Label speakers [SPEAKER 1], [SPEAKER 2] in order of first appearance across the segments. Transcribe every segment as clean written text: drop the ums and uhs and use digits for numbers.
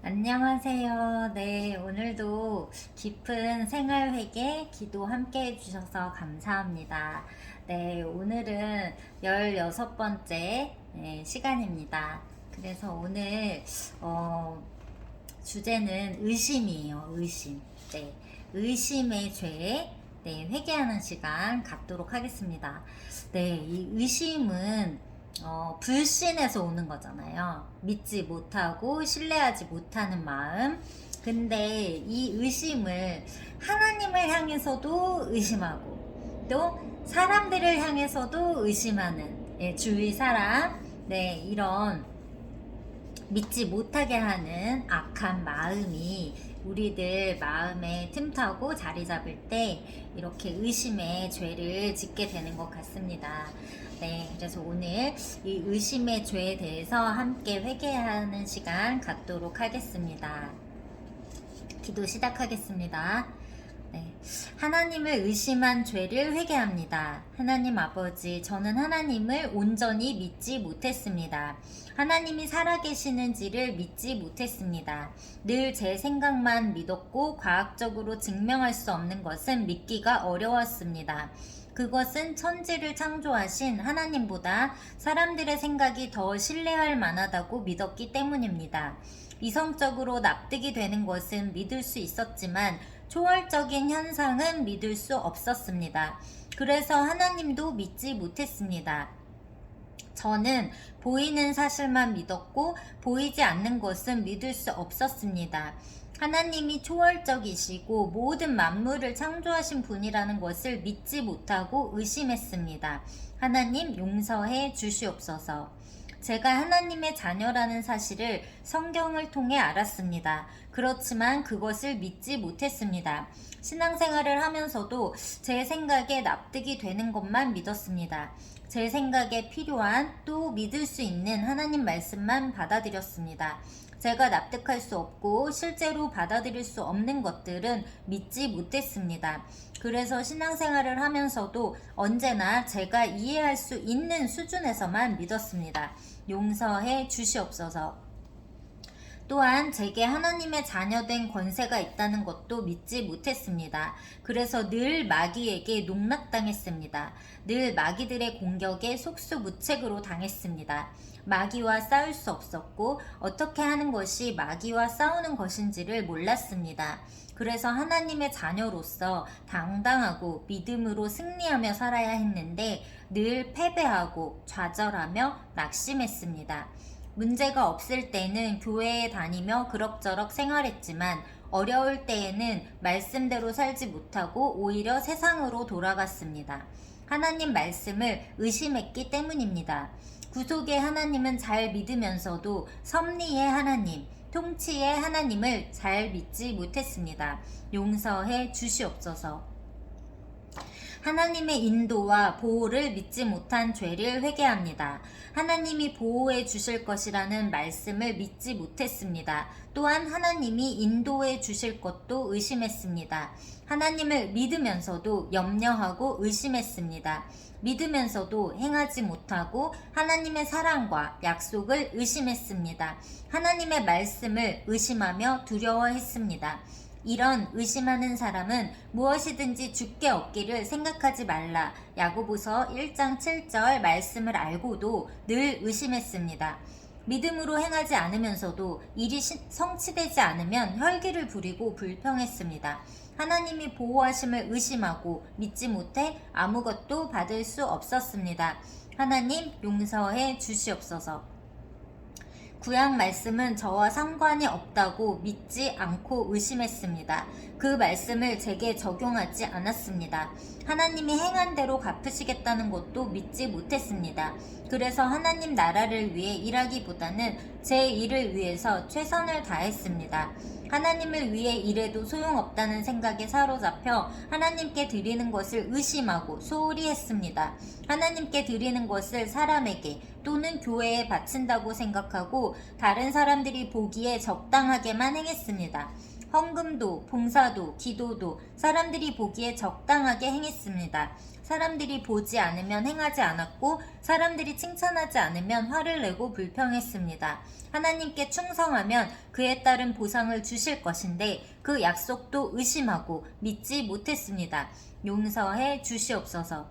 [SPEAKER 1] 안녕하세요. 네, 오늘도 깊은 생활회계 기도 함께 해주셔서 감사합니다. 네, 오늘은 16번째 시간입니다. 그래서 오늘, 주제는 의심이에요. 의심. 네, 의심의 죄, 네, 회개하는 시간 갖도록 하겠습니다. 네, 이 의심은 불신에서 오는 거잖아요. 믿지 못하고 신뢰하지 못하는 마음. 근데 이 의심을 하나님을 향해서도 의심하고 또 사람들을 향해서도 의심하는 주위 사람, 네, 이런 믿지 못하게 하는 악한 마음이 우리들 마음에 틈타고 자리 잡을 때 이렇게 의심의 죄를 짓게 되는 것 같습니다. 네, 그래서 오늘 이 의심의 죄에 대해서 함께 회개하는 시간 갖도록 하겠습니다. 기도 시작하겠습니다. 네. 하나님을 의심한 죄를 회개합니다. 하나님 아버지, 저는 하나님을 온전히 믿지 못했습니다. 하나님이 살아계시는지를 믿지 못했습니다. 늘 제 생각만 믿었고 과학적으로 증명할 수 없는 것은 믿기가 어려웠습니다. 그것은 천지를 창조하신 하나님보다 사람들의 생각이 더 신뢰할 만하다고 믿었기 때문입니다. 이성적으로 납득이 되는 것은 믿을 수 있었지만 초월적인 현상은 믿을 수 없었습니다. 그래서 하나님도 믿지 못했습니다. 저는 보이는 사실만 믿었고 보이지 않는 것은 믿을 수 없었습니다. 하나님이 초월적이시고 모든 만물을 창조하신 분이라는 것을 믿지 못하고 의심했습니다. 하나님 용서해 주시옵소서. 제가 하나님의 자녀라는 사실을 성경을 통해 알았습니다. 그렇지만 그것을 믿지 못했습니다. 신앙생활을 하면서도 제 생각에 납득이 되는 것만 믿었습니다. 제 생각에 필요한 또 믿을 수 있는 하나님 말씀만 받아들였습니다. 제가 납득할 수 없고 실제로 받아들일 수 없는 것들은 믿지 못했습니다. 그래서 신앙생활을 하면서도 언제나 제가 이해할 수 있는 수준에서만 믿었습니다. 용서해 주시옵소서. 또한 제게 하나님의 자녀된 권세가 있다는 것도 믿지 못했습니다. 그래서 늘 마귀에게 농락당했습니다. 늘 마귀들의 공격에 속수무책으로 당했습니다. 마귀와 싸울 수 없었고 어떻게 하는 것이 마귀와 싸우는 것인지를 몰랐습니다. 그래서 하나님의 자녀로서 당당하고 믿음으로 승리하며 살아야 했는데 늘 패배하고 좌절하며 낙심했습니다. 문제가 없을 때는 교회에 다니며 그럭저럭 생활했지만 어려울 때에는 말씀대로 살지 못하고 오히려 세상으로 돌아갔습니다. 하나님 말씀을 의심했기 때문입니다. 구속의 하나님은 잘 믿으면서도 섭리의 하나님, 통치의 하나님을 잘 믿지 못했습니다. 용서해 주시옵소서. 하나님의 인도와 보호를 믿지 못한 죄를 회개합니다. 하나님이 보호해 주실 것이라는 말씀을 믿지 못했습니다. 또한 하나님이 인도해 주실 것도 의심했습니다. 하나님을 믿으면서도 염려하고 의심했습니다. 믿으면서도 행하지 못하고 하나님의 사랑과 약속을 의심했습니다. 하나님의 말씀을 의심하며 두려워했습니다. 이런 의심하는 사람은 무엇이든지 죽게 얻기를 생각하지 말라. 야고보서 1장 7절 말씀을 알고도 늘 의심했습니다. 믿음으로 행하지 않으면서도 일이 성취되지 않으면 혈기를 부리고 불평했습니다. 하나님이 보호하심을 의심하고 믿지 못해 아무것도 받을 수 없었습니다. 하나님 용서해 주시옵소서. 구약 말씀은 저와 상관이 없다고 믿지 않고 의심했습니다. 그 말씀을 제게 적용하지 않았습니다. 하나님이 행한 대로 갚으시겠다는 것도 믿지 못했습니다. 그래서 하나님 나라를 위해 일하기보다는 제 일을 위해서 최선을 다했습니다. 하나님을 위해 일해도 소용없다는 생각에 사로잡혀 하나님께 드리는 것을 의심하고 소홀히 했습니다. 하나님께 드리는 것을 사람에게 또는 교회에 바친다고 생각하고 다른 사람들이 보기에 적당하게만 행했습니다. 헌금도, 봉사도, 기도도 사람들이 보기에 적당하게 행했습니다. 사람들이 보지 않으면 행하지 않았고 사람들이 칭찬하지 않으면 화를 내고 불평했습니다. 하나님께 충성하면 그에 따른 보상을 주실 것인데 그 약속도 의심하고 믿지 못했습니다. 용서해 주시옵소서.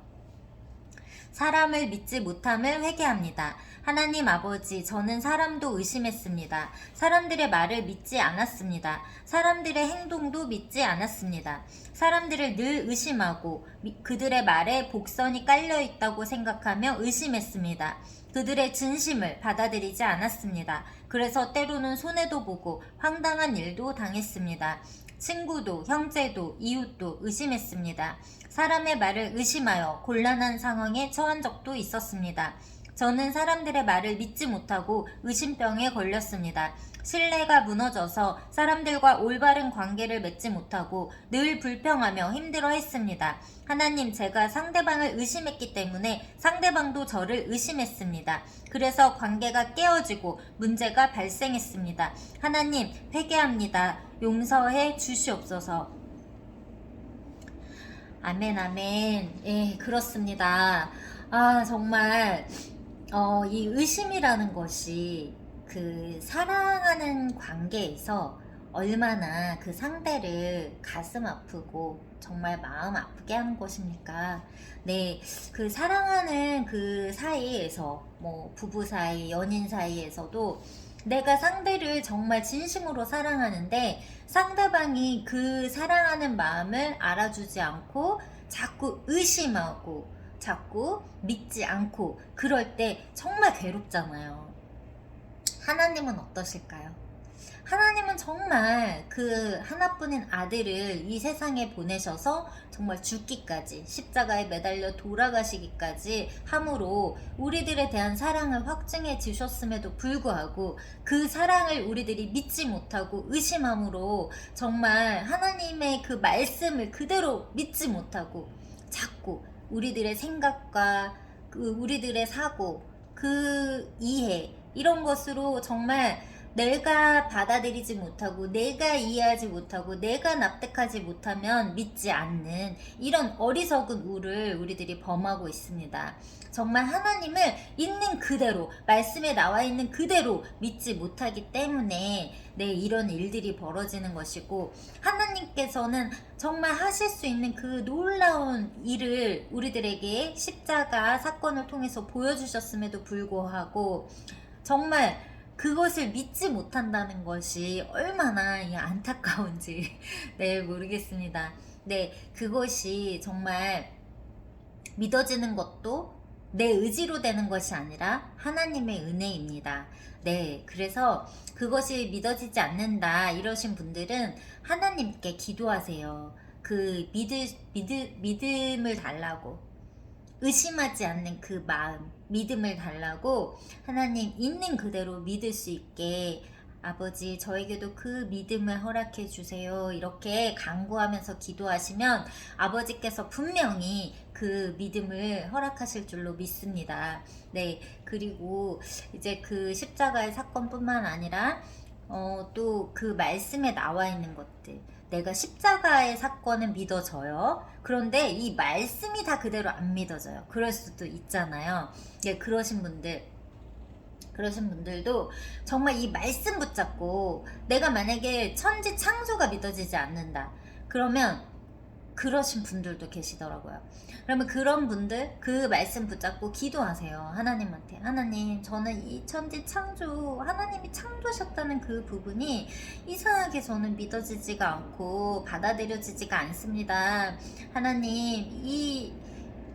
[SPEAKER 1] 사람을 믿지 못함을 회개합니다. 하나님 아버지, 저는 사람도 의심했습니다. 사람들의 말을 믿지 않았습니다. 사람들의 행동도 믿지 않았습니다. 사람들을 늘 의심하고 그들의 말에 복선이 깔려 있다고 생각하며 의심했습니다. 그들의 진심을 받아들이지 않았습니다. 그래서 때로는 손해도 보고 황당한 일도 당했습니다. 친구도 형제도 이웃도 의심했습니다. 사람의 말을 의심하여 곤란한 상황에 처한 적도 있었습니다. 저는 사람들의 말을 믿지 못하고 의심병에 걸렸습니다. 신뢰가 무너져서 사람들과 올바른 관계를 맺지 못하고 늘 불평하며 힘들어했습니다. 하나님, 제가 상대방을 의심했기 때문에 상대방도 저를 의심했습니다. 그래서 관계가 깨어지고 문제가 발생했습니다. 하나님, 회개합니다. 용서해 주시옵소서. 아멘, 아멘. 예, 그렇습니다. 정말 이 의심이라는 것이 그 사랑하는 관계에서 얼마나 그 상대를 가슴 아프고 정말 마음 아프게 하는 것입니까? 네, 그 사랑하는 그 사이에서 뭐 부부 사이, 연인 사이에서도 내가 상대를 정말 진심으로 사랑하는데 상대방이 그 사랑하는 마음을 알아주지 않고 자꾸 의심하고 자꾸 믿지 않고 그럴 때 정말 괴롭잖아요. 하나님은 어떠실까요? 하나님은 정말 그 하나뿐인 아들을 이 세상에 보내셔서 정말 죽기까지 십자가에 매달려 돌아가시기까지 함으로 우리들에 대한 사랑을 확증해 주셨음에도 불구하고 그 사랑을 우리들이 믿지 못하고 의심함으로 정말 하나님의 그 말씀을 그대로 믿지 못하고 자꾸 우리들의 생각과 그 우리들의 사고, 그 이해 이런 것으로 정말 내가 받아들이지 못하고 내가 이해하지 못하고 내가 납득하지 못하면 믿지 않는 이런 어리석은 우를 우리들이 범하고 있습니다. 정말 하나님을 있는 그대로 말씀에 나와 있는 그대로 믿지 못하기 때문에 이런 일들이 벌어지는 것이고 하나님께서는 정말 하실 수 있는 그 놀라운 일을 우리들에게 십자가 사건을 통해서 보여주셨음에도 불구하고 정말 그것을 믿지 못한다는 것이 얼마나 안타까운지 모르겠습니다. 그것이 정말 믿어지는 것도 내 의지로 되는 것이 아니라 하나님의 은혜입니다. 그래서 그것이 믿어지지 않는다 이러신 분들은 하나님께 기도하세요. 그 믿음을 달라고, 의심하지 않는 그 마음, 믿음을 달라고 하나님 있는 그대로 믿을 수 있게 아버지 저에게도 그 믿음을 허락해 주세요. 이렇게 간구하면서 기도하시면 아버지께서 분명히 그 믿음을 허락하실 줄로 믿습니다. 그리고 이제 그 십자가의 사건뿐만 아니라 또 그 말씀에 나와 있는 것들, 내가 십자가의 사건은 믿어져요. 그런데 이 말씀이 다 그대로 안 믿어져요. 그럴 수도 있잖아요. 그러신 분들도 정말 이 말씀 붙잡고 내가 만약에 천지 창조가 믿어지지 않는다. 그러면 그러신 분들도 계시더라고요. 그러면 그런 분들 그 말씀 붙잡고 기도하세요. 하나님한테. 하나님, 저는 이 천지 창조, 하나님이 창조하셨다는 그 부분이 이상하게 저는 믿어지지가 않고 받아들여지지가 않습니다. 하나님, 이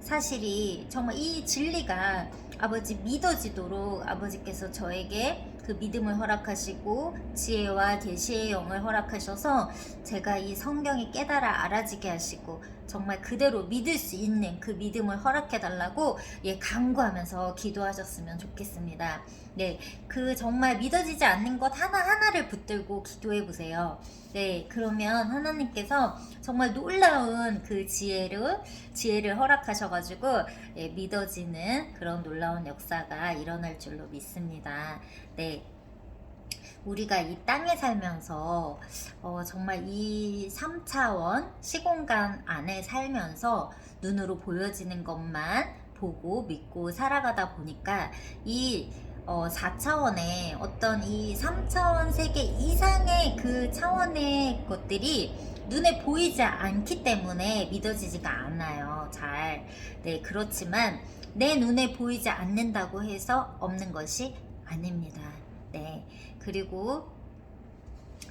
[SPEAKER 1] 사실이 정말 이 진리가 아버지 믿어지도록 아버지께서 저에게 그 믿음을 허락하시고 지혜와 계시의 영을 허락하셔서 제가 이 성경이 깨달아 알아지게 하시고 정말 그대로 믿을 수 있는 그 믿음을 허락해 달라고 간구하면서 기도하셨으면 좋겠습니다. 그 정말 믿어지지 않는 것 하나하나를 붙들고 기도해 보세요. 그러면 하나님께서 정말 놀라운 그 지혜를 허락하셔가지고 믿어지는 그런 놀라운 역사가 일어날 줄로 믿습니다. 우리가 이 땅에 살면서 정말 이 3차원 시공간 안에 살면서 눈으로 보여지는 것만 보고 믿고 살아가다 보니까 이 4차원의 어떤 이 3차원 세계 이상의 그 차원의 것들이 눈에 보이지 않기 때문에 믿어지지가 않아요. 잘. 네, 그렇지만 내 눈에 보이지 않는다고 해서 없는 것이 아닙니다. 네. 그리고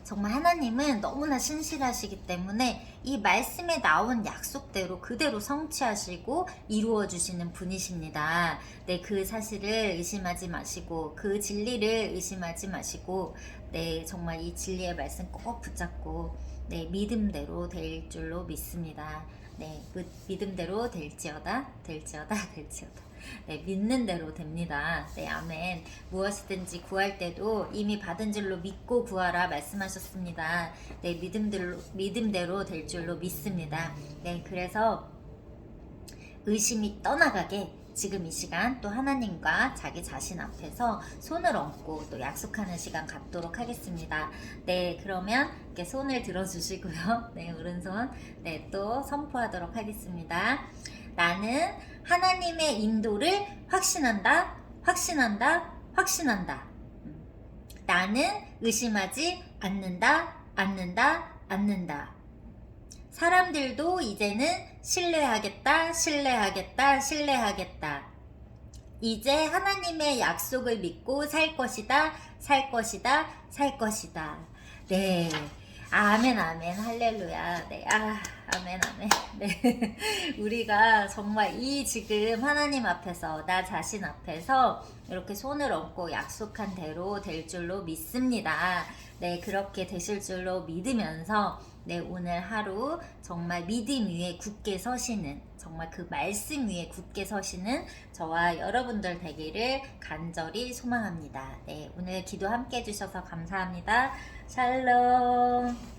[SPEAKER 1] 정말 하나님은 너무나 신실하시기 때문에 이 말씀에 나온 약속대로 그대로 성취하시고 이루어 주시는 분이십니다. 네, 그 사실을 의심하지 마시고 그 진리를 의심하지 마시고 네, 정말 이 진리의 말씀 꼭 붙잡고 네, 믿음대로 될 줄로 믿습니다. 네, 믿음대로 될지어다. 네, 믿는 대로 됩니다. 네, 아멘. 무엇이든지 구할 때도 이미 받은 줄로 믿고 구하라 말씀하셨습니다. 네, 믿음대로 될 줄로 믿습니다. 네, 그래서 의심이 떠나가게 지금 이 시간 또 하나님과 자기 자신 앞에서 손을 얹고 또 약속하는 시간 갖도록 하겠습니다. 네, 그러면 이렇게 손을 들어주시고요. 네, 오른손. 네, 또 선포하도록 하겠습니다. 나는 하나님의 인도를 확신한다. 나는 의심하지 않는다. 사람들도 이제는 신뢰하겠다. 이제 하나님의 약속을 믿고 살 것이다. 네. 아멘, 할렐루야. 네, 아멘. 네. 우리가 정말 이 지금 하나님 앞에서, 나 자신 앞에서 이렇게 손을 얹고 약속한 대로 될 줄로 믿습니다. 네, 그렇게 되실 줄로 믿으면서, 네, 오늘 하루 정말 믿음 위에 굳게 서시는, 정말 그 말씀 위에 굳게 서시는 저와 여러분들 되기를 간절히 소망합니다. 네, 오늘 기도 함께 해주셔서 감사합니다. 샬롬.